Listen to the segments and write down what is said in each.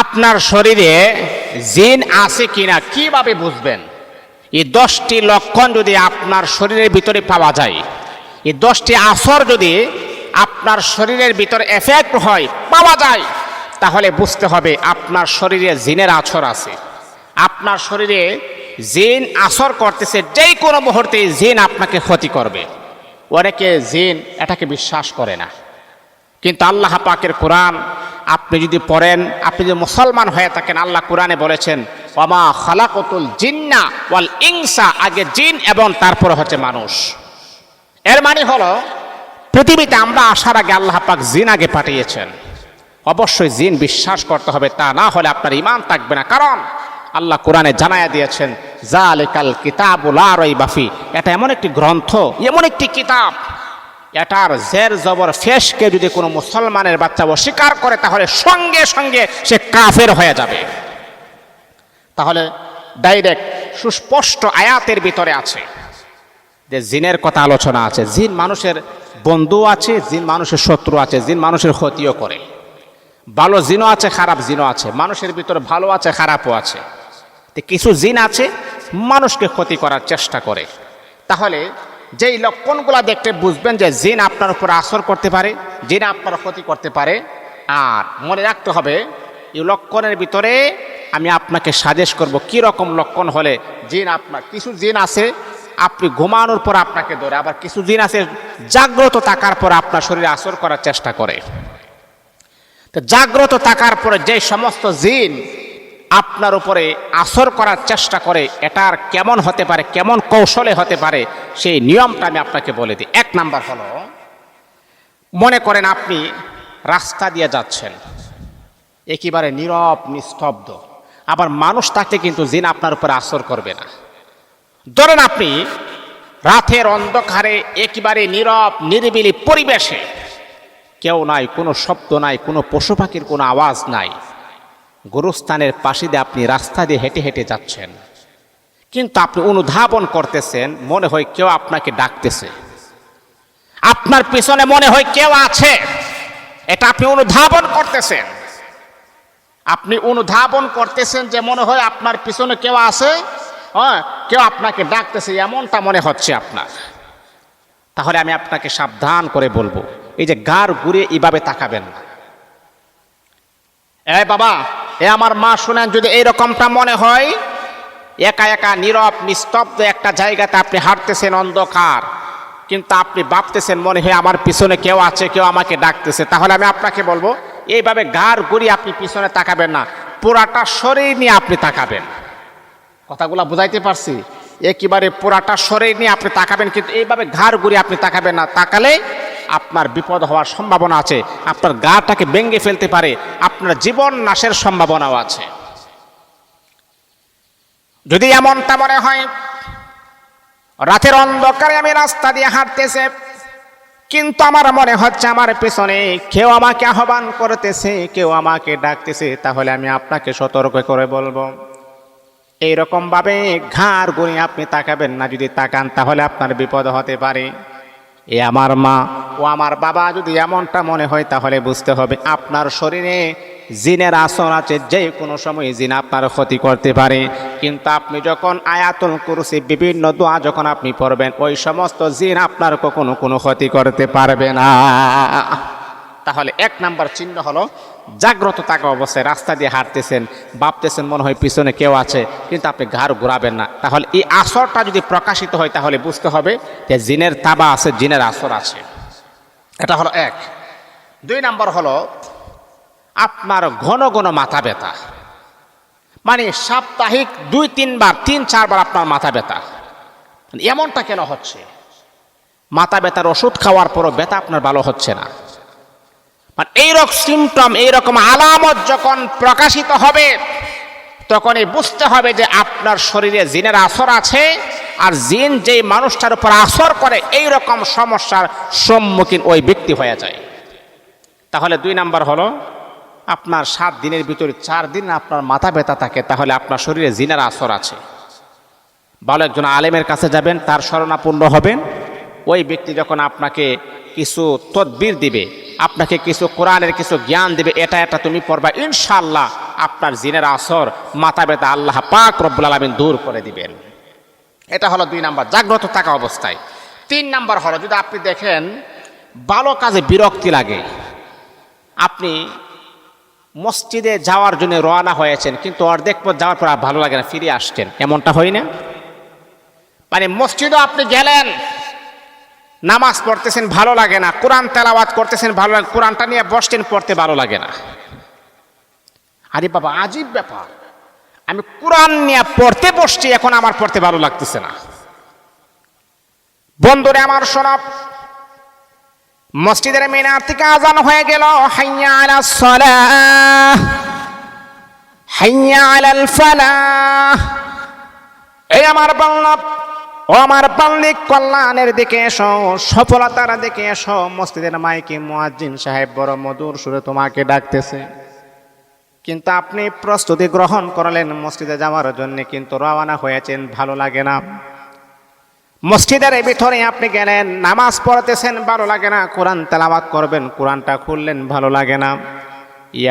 আপনার শরীরে জিন আছে কিনা কিভাবে বুঝবেন? এই 10টি লক্ষণ যদি আপনার শরীরের ভিতরে পাওয়া যায়, এই 10টি আসর যদি আপনার শরীরের ভিতরে এফেক্ট হয়, পাওয়া যায়, তাহলে বুঝতে হবে আপনার শরীরে জিনের আছর আছে। আপনার শরীরে জিন আসর করতেছে, যেই কোনো মুহূর্তে জিন আপনাকে ক্ষতি করবে। অনেকে জিন এটাকে বিশ্বাস করে না, কিন্তু আল্লাহ পাকের কোরআন আপনি যদি পড়েন, আপনি যদি মুসলমান হয়ে থাকেন, আল্লাহ কোরআনে বলেছেন ওয়ামা খালাকাতুল জিন্না ওয়াল ইনসা, আগে জিন এবং তারপরে হচ্ছে মানুষ। এর মানে হলো পৃথিবীতে আমরা আসার আগে আল্লাহ পাক জিন আগে পাঠিয়েছেন। অবশ্যই জিন বিশ্বাস করতে হবে, তা না হলে আপনার ঈমান থাকবে না। কারণ আল্লাহ কোরআনে জানায়া দিয়েছেন যালিকাল কিতাবুল লা রাইবা ফি, এটা এমন একটি গ্রন্থ, এমন একটি কিতাব, এটার জের জবর ফেশকে যদি কোনো মুসলমানের বাচ্চা অস্বীকার করে তাহলে সঙ্গে সঙ্গে সে কাফের হয়ে যাবে। তাহলে ডাইরেক্ট সুস্পষ্ট আয়াতের ভিতরে আছে যে জিনের কথা আলোচনা আছে। জিন মানুষের বন্ধু আছে, জিন মানুষের শত্রু আছে, জিন মানুষের ক্ষতিও করে। ভালো জিনও আছে, খারাপ জিনও আছে, মানুষের ভিতরে ভালো আছে, খারাপও আছে। তো কিছু জিন আছে মানুষকে ক্ষতি করার চেষ্টা করে। তাহলে যেই লক্ষণগুলো দেখতে বুঝবেন যে জিন আপনার উপর আসর করতে পারে, জিন আপনার ক্ষতি করতে পারে। আর মনে রাখতে হবে এই লক্ষণের ভিতরে আমি আপনাকে সাজেস্ট করব কি রকম লক্ষণ হলে জিন আপনার, কিছু জিন আছে আপনি ঘুমানোর পর আপনাকে ধরে, আবার কিছু জিন আছে জাগ্রত থাকার পর আপনার শরীরে আসর করার চেষ্টা করে। তো জাগ্রত থাকার পরে যে সমস্ত জিন আপনার উপরে আসর করার চেষ্টা করে, এটার কেমন হতে পারে, কেমন কৌশলে হতে পারে, সেই নিয়মটা আমি আপনাকে বলে দিই। 1 নাম্বার হলো, মনে করেন আপনি রাস্তা দিয়ে যাচ্ছেন, একেবারে নীরব নিস্তব্ধ, আবার মানুষ থাকলে কিন্তু জিন আপনার উপরে আসর করবে না। ধরেন আপনি রাতের অন্ধকারে একেবারে নীরব নিরিবিলি পরিবেশে, কেউ নাই, কোনো শব্দ নাই, কোনো পশু পাখির কোনো আওয়াজ নাই, গোরস্থানের পাশে দিয়ে আপনি রাস্তা দিয়ে হেঁটে হেঁটে যাচ্ছেন, কিন্তু আপনি অনুধাবন করতেছেন মনে হয় কেউ আপনাকে ডাকতেছে, আপনার পিছনে মনে হয় কেউ আছে, এটা আপনি অনুধাবন করতেছেন। আপনি অনুধাবন করতেছেন যে মনে হয় আপনার পিছনে কেউ আছে, হ্যাঁ, কেউ আপনাকে ডাকতেছে, এমনটা মনে হচ্ছে আপনার। তাহলে আমি আপনাকে সাবধান করে বলবো, এই যে গাড় ঘুরিয়ে এইভাবে তাকাবেন না। এ বাবা, এ আমার মা, শুনেন, যদি এইরকমটা মনে হয়, একা একা নীরব নিস্তব্ধ একটা জায়গাতে আপনি হাঁটতেছেন অন্ধকার, কিন্তু আপনি ভাবতেছেন মনে হয় আমার পিছনে কেউ আছে, কেউ আমাকে ডাকতেছে, তাহলে আমি আপনাকে বলবো এইভাবে গাড় ঘুরিয়ে আপনি পিছনে তাকাবেন না, পুরাটা শরীর নিয়ে আপনি তাকাবেন। কথাগুলা বুঝাইতে পারছি? একেবারে পুরাটা শরীর নিয়ে আপনি তাকাবেন, কিন্তু এইভাবে ঘাড় ঘুরিয়ে আপনি তাকাবেন না। তাকালে আপনার বিপদ হওয়ার সম্ভাবনা আছে, আপনার গাটাকে ভেঙে ফেলতে পারে, আপনার জীবন নাশের সম্ভাবনাও আছে। যদি এমনটা মনে হয় রাতের অন্ধকারে আমি রাস্তা দিয়ে হাঁটতেছে, কিন্তু আমার মনে হচ্ছে আমার পেছনে কেউ আমাকে আহ্বান করতেছে, কেউ আমাকে ডাকতেছে, তাহলে আমি আপনাকে সতর্ক করে বলবো এইরকম ভাবে ঘাড় ঘুরিয়ে আপনি তাকাবেন না। যদি তাকান তাহলে আপনার বিপদ হতে পারে। এ আমার মা ও আমার বাবা, যদি এমনটা মনে হয় তাহলে বুঝতে হবে আপনার শরীরে জিনের আসর আছে, যে কোনো সময় জিন আপনার ক্ষতি করতে পারে। কিন্তু আপনি যখন আয়াতুল কুরসি বিভিন্ন দোয়া যখন আপনি পড়বেন, ওই সমস্ত জিন আপনার কখনো কোনো ক্ষতি করতে পারবে না। তাহলে 1 নাম্বার চিহ্ন হলো জাগ্রত থাকা অবস্থায় রাস্তা দিয়ে হাঁটতেছেন, ভাবতেছেন মনে হয় পিছনে কেউ আছে, কিন্তু আপনি ঘাড় ঘোরাবেন না। তাহলে এই আসরটা যদি প্রকাশিত হয় তাহলে বুঝতে হবে যে জিনের তাবা আছে, জিনের আসর আছে। এটা হলো 1। 2 নাম্বার হলো আপনার ঘন ঘন মাথা ব্যথা, মানে সাপ্তাহিক 2-3 বার 3-4 বার আপনার মাথা ব্যথা। এমনটা কেন হচ্ছে? মাথা ব্যথার ওষুধ খাওয়ার পরও ব্যথা আপনার ভালো হচ্ছে না। এইরকম সিমটম, এইরকম আলামত যখন প্রকাশিত হবে তখনই বুঝতে হবে যে আপনার শরীরে জিনের আসর আছে, আর জিন যেই মানুষটার উপর আসর করে এইরকম সমস্যার সম্মুখীন ওই ব্যক্তি হয়ে যায়। তাহলে 2 নাম্বার হলো আপনার 7 দিনের ভিতরে 4 দিন আপনার মাথা ব্যথা থাকে, তাহলে আপনার শরীরে জিনের আসর আছে। ভালো একজন আলেমের কাছে যাবেন, তার শরণাপন্ন হবেন। ওই ব্যক্তি যখন আপনাকে কিছু তদবির দিবে, আপনাকে কিছু কোরআনের কিছু জ্ঞান দিবে, এটা এটা তুমি পড়বা, ইনশাআল্লাহ আপনার জিনের আসর, মাথা ব্যথা আল্লাহ পাক রব্বুল আলামিন দূর করে দিবেন। এটা হলো 2 নাম্বার, জাগ্রত থাকা অবস্থায়। 3 নাম্বার হলো যদি আপনি দেখেন ভালো কাজে বিরক্তি লাগে, আপনি মসজিদে যাওয়ার জন্য রওনা হয়েছেন কিন্তু অর্ধেক পথ যাওয়ার পর আর ভালো লাগে না, ফিরে আসছেন, এমনটা হয় না? মানে মসজিদও আপনি গেলেন, নামাজ পড়তেছেন ভালো লাগে না, কোরআন তেলাওয়াত করতেছেন ভালো লাগে, কোরআনটা নিয়ে বসছেন পড়তে ভালো লাগে না। আরে বাবা, আজীব ব্যাপার, আমি কোরআন নিয়ে পড়তে বসছি, এখন আমার পড়তে ভালো লাগতেছে না। বন্ধুরে আমার শোনো, মসজিদের মিনার থেকে আজান হয়ে গেল, হাইয়া আলাস সালাহ, হাইয়া আলাল ফালাহ। এই আমার বাংলা, ও আমার পাবলিক কল্যাণের দিকে এসো, সফলতার দিকে এসো। মসজিদের মাইকে মুয়াজ্জিন সাহেব বড় মধুর সুরে তোমাকে ডাকতেছে, কিন্তু আপনি প্রস্তুতি গ্রহণ করলেন মসজিদে যাওয়ার জন্য, কিন্তু রওনা হয়েছেন, ভালো লাগে না। মসজিদের ভিতরে আপনি গেলেন, নামাজ পড়তেছেন ভালো লাগে না, কোরআন তেলাওয়াত করবেন, কোরআনটা খুললেন ভালো লাগে না।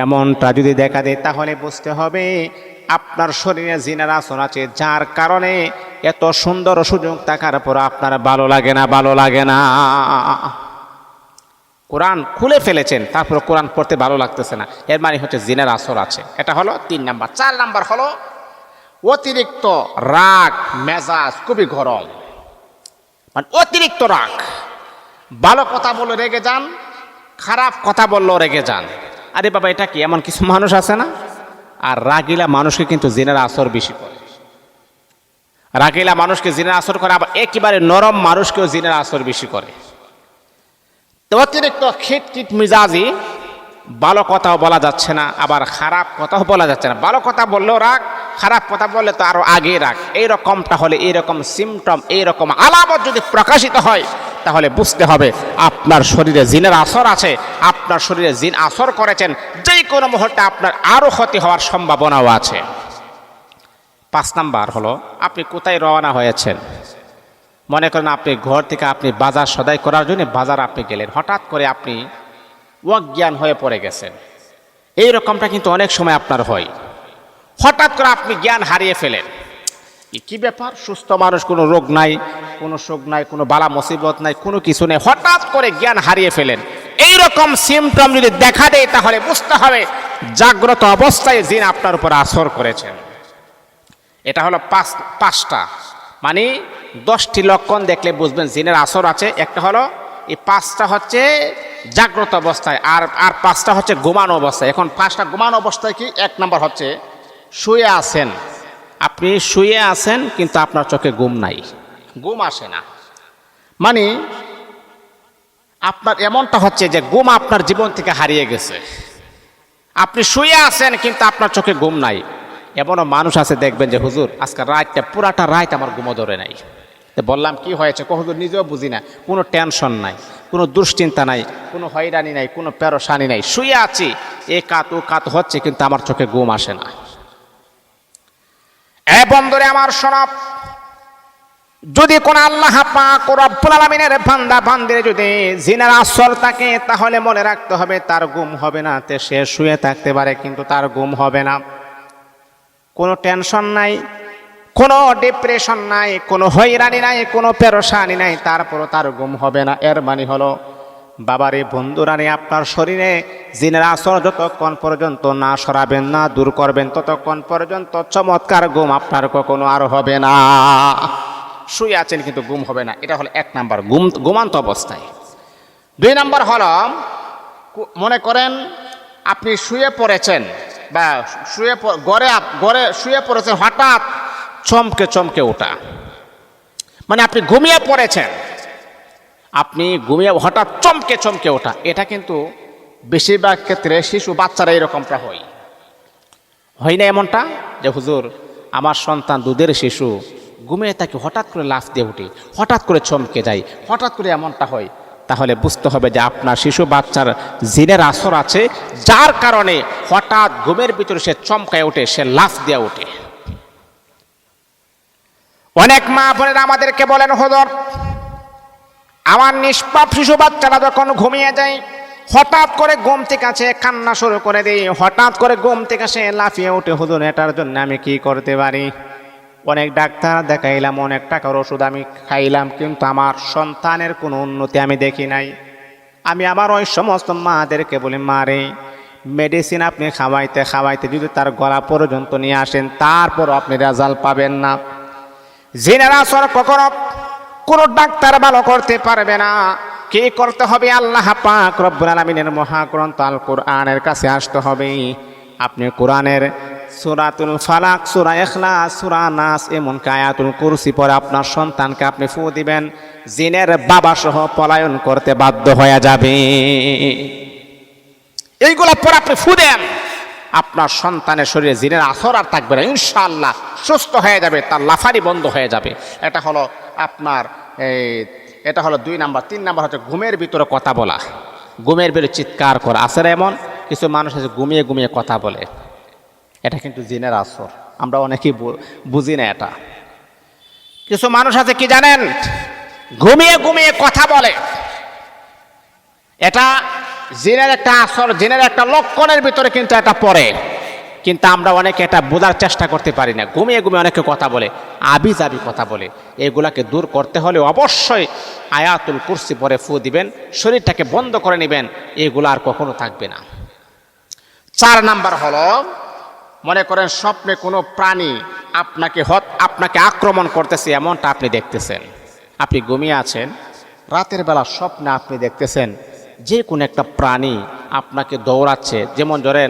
এমনটা যদি দেখা দেয় তাহলে বুঝতে হবে আপনার শরীরে জিনের আসর আছে, যার কারণে এত সুন্দর সুযোগ থাকার পর আপনার ভালো লাগে না, ভালো লাগে না। কোরআন খুলে ফেলেছেন, তারপর কোরআন পড়তে ভালো লাগতেছে না, এর মানে হচ্ছে জিনের আসর আছে। এটা হলো 3 নাম্বার। 4 নাম্বার হলো অতিরিক্ত রাগ, মেজাজ খুবই গরম, মানে অতিরিক্ত রাগ। ভালো কথা বলে রেগে যান, খারাপ কথা বললেও রেগে যান। আরে বাবা, এটা কি এমন কিছু মানুষ আছে না? আর রাগিলা মানুষকে কিন্তু জিনের আসর বেশি করে, রাগিলা মানুষকে জিনের আসর করে, আবার একেবারে নরম মানুষকেও জিনের আসর বেশি করে। তো অতিরিক্ত খিটখিট মিজাজি, ভালো কথাও বলা যাচ্ছে না, আবার খারাপ কথাও বলা যাচ্ছে না। ভালো কথা বললেও রাগ, খারাপ কথা বললে তো আরো আগে রাগ। এইরকমটা হলে, এইরকম সিমটম, এইরকম আলামত যদি প্রকাশিত হয় তাহলে বুঝতে হবে আপনার শরীরে জিনের আসর আছে, আপনার শরীরে জিন আসর করেছেন, যে কোনো মুহূর্তে আপনার আরো ক্ষতি হওয়ার সম্ভাবনাও আছে। 5 নাম্বার হলো আপনি কোথায় রওনা হয়েছেন। মনে করেন আপনি ঘর থেকে আপনি বাজার সদাই করার জন্য বাজার আপনি গেলেন, হঠাৎ করে আপনি অজ্ঞান হয়ে পড়ে গেছেন। এই রকমটা কিন্তু অনেক সময় আপনার হয়, হঠাৎ করে আপনি জ্ঞান হারিয়ে ফেলেন। কি ব্যাপার, সুস্থ মানুষ, কোনো রোগ নাই, কোনো শোক নাই, কোনো বালা মুসিবত নাই, কোনো কিছু নেই, হঠাৎ করে জ্ঞান হারিয়ে ফেলেন। এই রকম সিমটম যদি দেখা দেয় তাহলে বুঝতে হবে জাগ্রত অবস্থায় জিন আপনার উপর আসর করেছেন। এটা হলো 5টা, মানে 10টি লক্ষণ দেখলে বুঝবেন জিনের আসর আছে। একটা হলো এই 5টা হচ্ছে জাগ্রত অবস্থায়, আর 5টা হচ্ছে ঘুমানো অবস্থায়। এখন 5টা ঘুমানো অবস্থায় কি? 1 নাম্বার হচ্ছে শুয়ে আছেন, আপনি শুয়ে আছেন কিন্তু আপনার চোখে ঘুম নাই, ঘুম আসে না। মানে আপনার এমনটা হচ্ছে যে ঘুম আপনার জীবন থেকে হারিয়ে গেছে। আপনি শুয়ে আছেন কিন্তু আপনার চোখে ঘুম নাই। এমনও মানুষ আছে দেখবেন যে হুজুর আজকে রাতটা পুরাটা রাত আমার ঘুমো ধরে নাই। বললাম কি হয়েছে? হুজুর নিজেও বুঝি না, কোনো টেনশন নাই, কোনো দুশ্চিন্তা নাই, কোনো হয়রানি নাই, কোনো পেরেশানি নাই, শুয়ে আছি, এ কাত ও কাত হচ্ছে কিন্তু আমার চোখে ঘুম আসে না। এ বন্ধুরে আমার শোনো, যদি কোন আল্লাহ পাক রব্বুল আলামিনের বান্দা বান্দির যদি জিনের আসর থাকে তাহলে মনে রাখতে হবে তার ঘুম হবে না। তে সে শুয়ে থাকতে পারে কিন্তু তার ঘুম হবে না। কোনো টেনশন নাই, কোনো ডিপ্রেশন নাই, কোনো হয়রানি নাই, কোনো পেরেশানি নাই, তারপরও তার ঘুম হবে না। এর মানে হলো বাবারে বন্ধুরানি, আপনার শরীরে জিনের আসর যতক্ষণ পর্যন্ত না সরাবেন, না দূর করবেন, ততক্ষণ পর্যন্ত চমৎকার ঘুম আপনার কখনো আর হবে না। শুয়ে আছেন কিন্তু ঘুম হবে না, এটা হলো 1 নাম্বার, ঘুমান্ত অবস্থায়। 2 নাম্বার হলো মনে করেন আপনি শুয়ে পড়েছেন বা ঘরে শুয়ে পড়েছেন, হঠাৎ চমকে ওঠা, মানে আপনি ঘুমিয়ে পড়েছেন, আপনি ঘুমিয়ে হঠাৎ চমকে ওঠা। এটা কিন্তু বেশিরভাগ ক্ষেত্রে শিশু বাচ্চারা এরকমটা হয় না এমনটা যে হুজুর আমার সন্তান দুধের শিশু ঘুমিয়ে থাকে, হঠাৎ করে লাফ দিয়ে উঠে, হঠাৎ করে চমকে যায়, হঠাৎ করে এমনটা হয়, তাহলে বুঝতে হবে যে আপনার শিশু বাচ্চার জিনের আসর আছে, যার কারণে হঠাৎ ঘুমের ভিতরে সে চমকায় ওঠে, সে লাফ দিয়ে ওঠে। অনেক মা বোনেরা আমাদেরকে বলেন হুজুর আমার নিষ্পাপ শিশু বাচ্চারা যখন ঘুমিয়ে যায় হঠাৎ করে ঘুম থেকে আছে কান্না শুরু করে দেই, হঠাৎ করে ঘুম থেকে আসে লাফিয়ে উঠে, হুজুর এটার জন্য আমি কি করতে পারি? অনেক ডাক্তার দেখাইলাম, অনেক টাকার ওষুধ আমি খাইলাম, কিন্তু আমার সন্তানের কোনো উন্নতি আমি দেখি নাই। আমি আমার ওই সমস্ত মাদেরকে বলি, মারে মেডিসিন আপনি খাওয়াইতে খাওয়াইতে যদি তার গলা পর্যন্ত নিয়ে আসেন, তারপরও আপনি রেজাল্ট পাবেন না। জিনের আসর কখনো কোনো ডাক্তার ভালো করতে পারবে না। কি করতে হবে? আল্লাহ পাক রব্বুল আলামিনের মহাগ্রন্থ আল কোরআনের কাছে আসতে হবে। আপনি কোরআনের সূরাতুল ফালাক, সূরা ইখলাস, সূরা নাস, এমনকি আয়াতুল কুরসি পড়ে আপনার সন্তানকে আপনি ফু দিবেন, জিনের বাবা সহ পলায়ন করতে বাধ্য হয়ে যাবে। এইগুলা পরে আপনি ফু দেন, আপনার সন্তানের শরীরে জিনের আসর আর থাকবে না, ইনশাআল্লাহ সুস্থ হয়ে যাবে, তার লাফারি বন্ধ হয়ে যাবে। এটা হলো আপনার এটা হলো 2 নাম্বার। 3 নাম্বার হচ্ছে ঘুমের ভিতরে কথা বলা, ঘুমের ভিতরে চিৎকার করা। আসলে এমন কিছু মানুষ আছে ঘুমিয়ে ঘুমিয়ে কথা বলে, এটা কিন্তু জিনের আসর, আমরা অনেকেই বুঝি না এটা। কিছু মানুষ আছে কি জানেন, ঘুমিয়ে ঘুমিয়ে কথা বলে, এটা জিনের একটা আসর, জিনের একটা লক্ষণের ভিতরে কিন্তু এটা পড়ে, কিন্তু আমরা অনেকে এটা বোঝার চেষ্টা করতে পারি না। ঘুমিয়ে ঘুমিয়ে অনেকে কথা বলে, আবি যাবি কথা বলে। এগুলাকে দূর করতে হলে অবশ্যই আয়াতুল কুরসি পরে ফু দিবেন, শরীরটাকে বন্ধ করে নেবেন, এগুলো আর কখনো থাকবে না। 4 নাম্বার হলো, মনে করেন স্বপ্নে কোনো প্রাণী আপনাকে আক্রমণ করতেছে, এমনটা আপনি দেখতেছেন। আপনি ঘুমিয়ে আছেন, রাতের বেলা স্বপ্নে আপনি দেখতেছেন যে কোনো একটা প্রাণী আপনাকে দৌড়াচ্ছে। যেমন ধরেন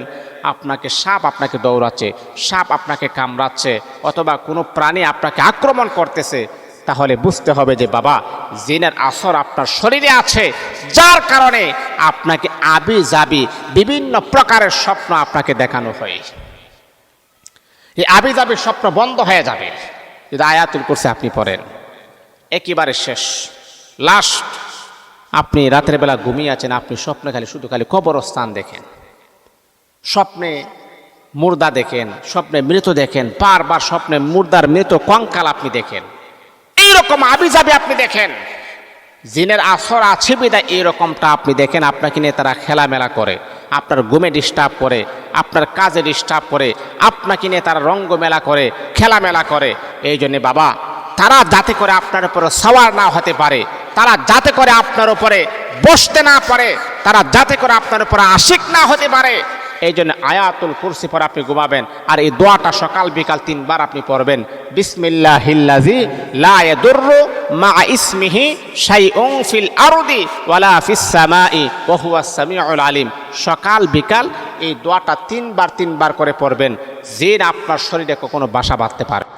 আপনাকে সাপ আপনাকে দৌড়াচ্ছে, সাপ আপনাকে কামড়াচ্ছে, অথবা কোনো প্রাণী আপনাকে আক্রমণ করতেছে, তাহলে বুঝতে হবে যে বাবা জিনের আসর আপনার শরীরে আছে, যার কারণে আপনাকে আবি যাবি বিভিন্ন প্রকারের স্বপ্ন আপনাকে দেখানো হয়। এই আবি যাবি স্বপ্ন বন্ধ হয়ে যাবে যদি আয়াতুল কুরসি আপনি পড়েন। একেবারে শেষ, লাস্ট, আপনি রাতের বেলা ঘুমিয়ে আছেন, আপনি স্বপ্নে শুধু খালি কবরস্থান দেখেন, স্বপ্নে মুর্দা দেখেন, স্বপ্নে মৃত দেখেন, বারবার স্বপ্নে মুর্দার মৃত কঙ্কাল আপনি দেখেন, এইরকম আবিজাবি আপনি দেখেন, জিনের আসর আছে বিদায় এইরকমটা আপনি দেখেন। আপনাকে নিয়ে তারা খেলামেলা করে, আপনার ঘুমে ডিস্টার্ব করে, আপনার কাজে ডিস্টার্ব করে, আপনাকে নিয়ে তারা রঙ্গমেলা করে, খেলামেলা করে। এই জন্যে বাবা, তারা যাতে করে আপনার উপরে সওয়ার না হতে পারে, তারা যাতে করে আপনার উপরে বসতে না পারে, তারা যাতে করে আপনার উপরে আশিক না হতে পারে, এই জন্য আয়াতুল কুরসি পরে আপনি ঘুমাবেন। আর এই দোয়াটা সকাল বিকাল 3 বার আপনি পড়বেন, বিসমিল্লাহিল্লাযী লা ইয়াদুররু মা ইসমিহি শাইউন ফিল আরদি ওয়ালা ফিস সামাই ওয়া হুয়াস সামিউল আলিম। সকাল বিকাল এই দোয়াটা 3 বার করে পড়বেন, জিন আপনার শরীরে কখনো বাসা বাঁধতে পারবে।